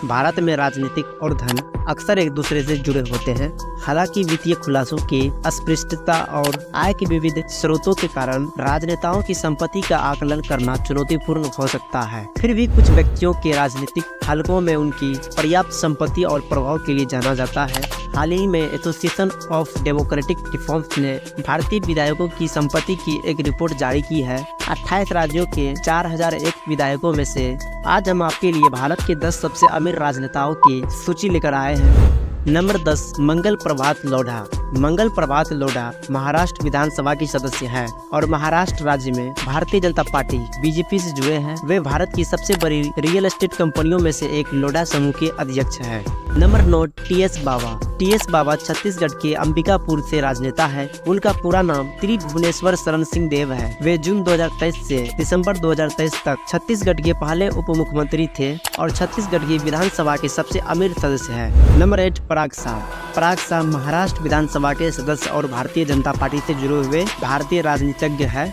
भारत में राजनीतिक और धन अक्सर एक दूसरे से जुड़े होते हैं। हालांकि वित्तीय खुलासों की अस्पष्टता और आय के विविध स्रोतों के कारण राजनेताओं की संपत्ति का आकलन करना चुनौतीपूर्ण हो सकता है। फिर भी कुछ व्यक्तियों के राजनीतिक हलकों में उनकी पर्याप्त संपत्ति और प्रभाव के लिए जाना जाता है। हाल ही में एसोसिएशन ऑफ डेमोक्रेटिक रिफॉर्म्स ने भारतीय विधायकों की संपत्ति की एक रिपोर्ट जारी की है। 28 राज्यों के 4001 विधायकों में से आज हम आपके लिए भारत के 10 सबसे अमीर राजनेताओं की सूची लेकर आए हैं। नंबर 10, मंगल प्रभात लोढ़ा। मंगल प्रभात लोढ़ा महाराष्ट्र विधानसभा की सदस्य है और महाराष्ट्र राज्य में भारतीय जनता पार्टी बीजेपी से जुड़े हैं। वे भारत की सबसे बड़ी रियल एस्टेट कंपनियों में से एक लोढ़ा समूह के अध्यक्ष है। नंबर 9, टीएस बाबा। टीएस बाबा छत्तीसगढ़ के अंबिकापुर से राजनेता है। उनका पूरा नाम श्री भुवनेश्वर शरण सिंह देव है। वे जून 2023 से दिसंबर 2023 तक छत्तीसगढ़ के पहले उप मुख्यमंत्री थे और छत्तीसगढ़ की विधानसभा के सबसे अमीर सदस्य है। नंबर 8, पराग साह। पराग साह महाराष्ट्र विधानसभा के सदस्य और भारतीय जनता पार्टी से जुड़े हुए भारतीय राजनीतिज्ञ है।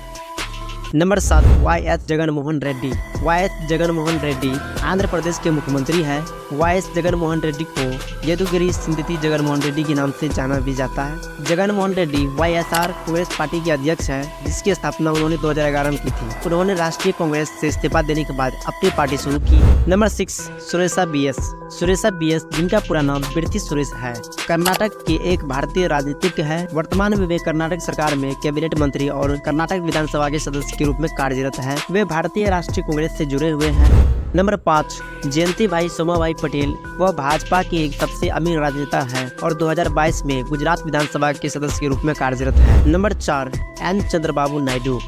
नंबर 7, वाई.एस. जगनमोहन रेड्डी। वाई.एस. जगनमोहन रेड्डी आंध्र प्रदेश के मुख्यमंत्री है। वाई.एस. जगनमोहन रेड्डी को यदुगिरी सिंधिती जगनमोहन रेड्डी के नाम से जाना भी जाता है। जगनमोहन रेड्डी वाई.एस.आर. कांग्रेस पार्टी के अध्यक्ष है, जिसकी स्थापना उन्होंने 2011 में की थी। उन्होंने राष्ट्रीय कांग्रेस से इस्तीफा देने के बाद अपनी पार्टी शुरू की। Number 6, Suresha BS. Suresha BS. जिनका पूरा नाम बिरथी सुरेश है, कर्नाटक के एक भारतीय राजनीतिज्ञ है। वर्तमान में वे कर्नाटक सरकार में कैबिनेट मंत्री और कर्नाटक विधानसभा के सदस्य के रूप में कार्यरत है। वे भारतीय राष्ट्रीय कांग्रेस से जुड़े हुए हैं। नंबर 5, जयंती भाई सोमाभाई पटेल। वह भाजपा के एक सबसे अमीर राजनेता है और 2022 में गुजरात विधानसभा के सदस्य के रूप में कार्यरत है। Number 4, N Chandrababu Naidu.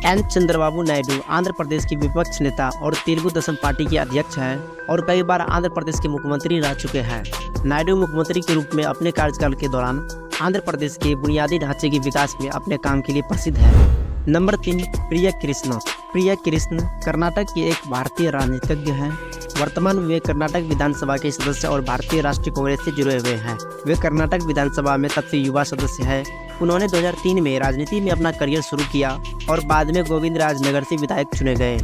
N Chandrababu Naidu Andhra Pradesh के विपक्ष नेता और तेलुगु देशम पार्टी के अध्यक्ष हैं और कई बार आंध्र प्रदेश के मुख्यमंत्री रह चुके हैं। नायडू मुख्यमंत्री के रूप में अपने कार्यकाल के दौरान आंध्र प्रदेश के बुनियादी ढांचे के विकास में अपने काम के लिए प्रसिद्ध है। नंबर 3, प्रिया कृष्ण। प्रिया कृष्ण कर्नाटक के एक भारतीय राजनीतिज्ञ हैं। वर्तमान में वे कर्नाटक विधानसभा के सदस्य और भारतीय राष्ट्रीय कांग्रेस से जुड़े हुए हैं। वे कर्नाटक विधानसभा में सबसे युवा सदस्य हैं। उन्होंने 2003 में राजनीति में अपना करियर शुरू किया और बाद में गोविंदराजनगर से विधायक चुने गए।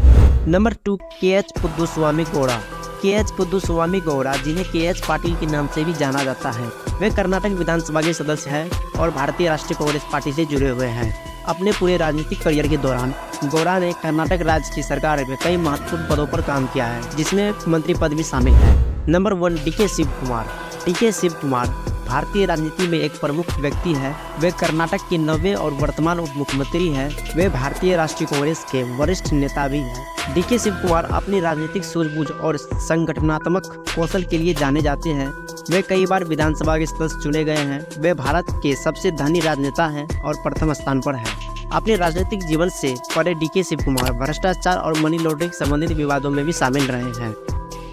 नंबर 2, के.एच. पुद्दुस्वामी गौड़ा। के.एच. पुद्दुस्वामी गौड़ा, जिन्हें के.एच. पाटिल के नाम से भी जाना जाता है, वे कर्नाटक विधानसभा के सदस्य हैं और भारतीय राष्ट्रीय कांग्रेस पार्टी से जुड़े हुए हैं। अपने पूरे राजनीतिक करियर के दौरान गौड़ा ने कर्नाटक राज्य की सरकार में कई महत्वपूर्ण पदों पर काम किया है, जिसमें मंत्री पद भी शामिल है। Number 1, DK. Shiv Kumar. DK. Shiv Kumar भारतीय राजनीति में एक प्रमुख व्यक्ति है। वे कर्नाटक के 9वें और वर्तमान उप मुख्यमंत्री हैं। वे भारतीय राष्ट्रीय कांग्रेस के वरिष्ठ नेता भी हैं। डी.के. शिव कुमार अपनी राजनीतिक सूझबूझ और संगठनात्मक कौशल के लिए जाने जाते हैं। वे कई बार विधानसभा के सदस्य चुने गए हैं। वे भारत के सबसे धनी राजनेता हैं और प्रथम स्थान पर हैं। अपने राजनीतिक जीवन से परे डी.के. शिव कुमार भ्रष्टाचार और मनी लॉन्ड्रिंग संबंधित विवादों में भी शामिल रहे हैं।